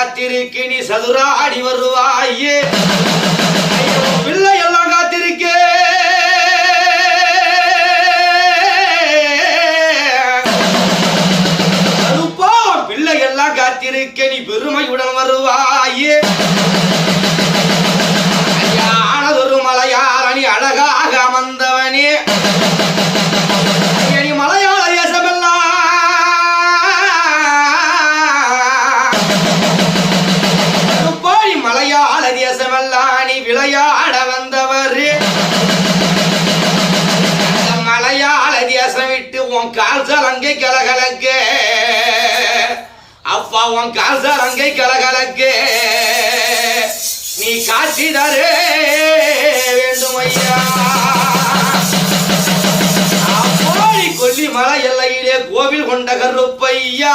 காத்திருக்கு நீ சதுராடி வருவாயே பிள்ளை எல்லாம் காத்திருக்கே பிள்ளை எல்லாம் காத்திருக்க நீ பெருமையுடன் வருவாயே ஆனதொரு மலையாளனி அழகாக அமர்ந்தவனே நீ மலையாள தேசமெல்லாம் மலையாள தேசமெல்லாம் நீ விளையாட வந்தவர் மலையாள தேசம் விட்டு உன் கால் சலங்கை கலகலக்க அப்பா உன் கால் சலங்கை கலகலக்க நீ காட்சி தரே வேண்டும் ஐயா அப்போடி கொல்லி மலை எல்லையிலே கோவில் கொண்ட கருப்பையா